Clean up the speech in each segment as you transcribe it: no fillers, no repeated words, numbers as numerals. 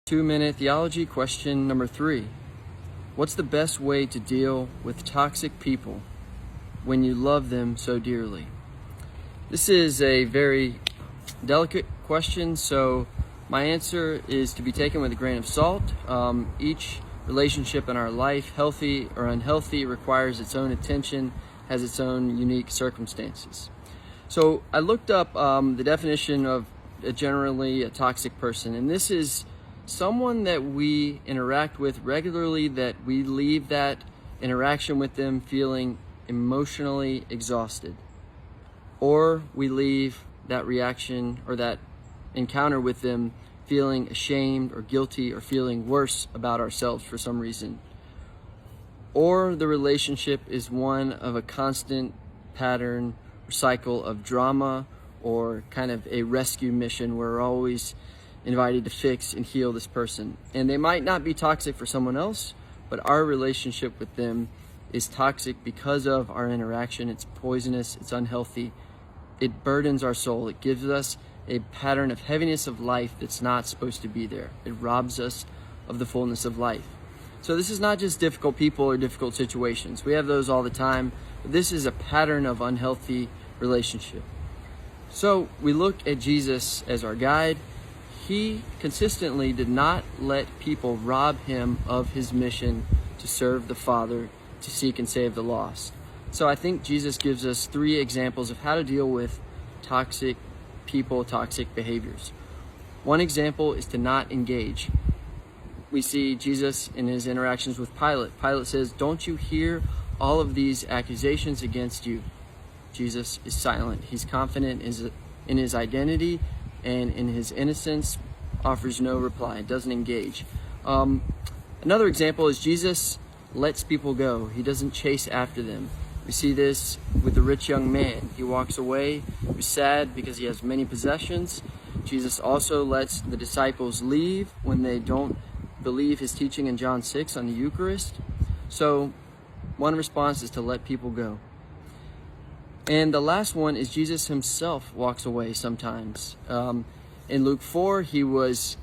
2-minute theology question number 3. What's the best way to deal with toxic people when you love them so dearly? This is a very delicate question, so my answer is to be taken with a grain of salt. Each relationship in our life, healthy or unhealthy, requires its own attention, has its own unique circumstances. So I looked up the definition of generally a toxic person, and this is someone that we interact with regularly, that we leave that interaction with them feeling emotionally exhausted, or we leave that reaction or that encounter with them feeling ashamed or guilty or feeling worse about ourselves for some reason, or the relationship is one of a constant pattern or cycle of drama, or kind of a rescue mission where we're always invited to fix and heal this person. And they might not be toxic for someone else, but our relationship with them is toxic because of our interaction. It's poisonous, it's unhealthy, it burdens our soul, it gives us a pattern of heaviness of life that's not supposed to be there. It robs us of the fullness of life. So this is not just difficult people or difficult situations. We have those all the time, but this is a pattern of unhealthy relationship. So we look at Jesus as our guide. He consistently did not let people rob him of his mission to serve the Father, to seek and save the lost. So I think Jesus gives us 3 examples of how to deal with toxic people, toxic behaviors. One example is to not engage. We see Jesus in his interactions with Pilate. Pilate says, "Don't you hear all of these accusations against you?" Jesus is silent. He's confident in his identity and in his innocence, offers no reply, doesn't engage. Another example is Jesus lets people go. He doesn't chase after them. We see this with the rich young man. He walks away. He's sad because he has many possessions. Jesus also lets the disciples leave when they don't believe his teaching in John 6 on the Eucharist. So one response is to let people go. And the last one is Jesus himself walks away sometimes. In Luke 4, he was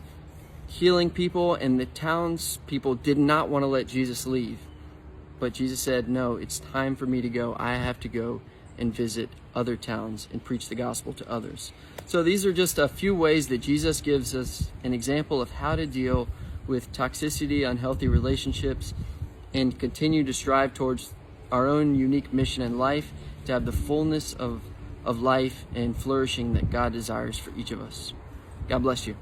healing people, and the townspeople did not want to let Jesus leave. But Jesus said, "No, it's time for me to go. I have to go and visit other towns and preach the gospel to others." So these are just a few ways that Jesus gives us an example of how to deal with toxicity, unhealthy relationships, and continue to strive towards our own unique mission in life, to have the fullness of life and flourishing that God desires for each of us. God bless you.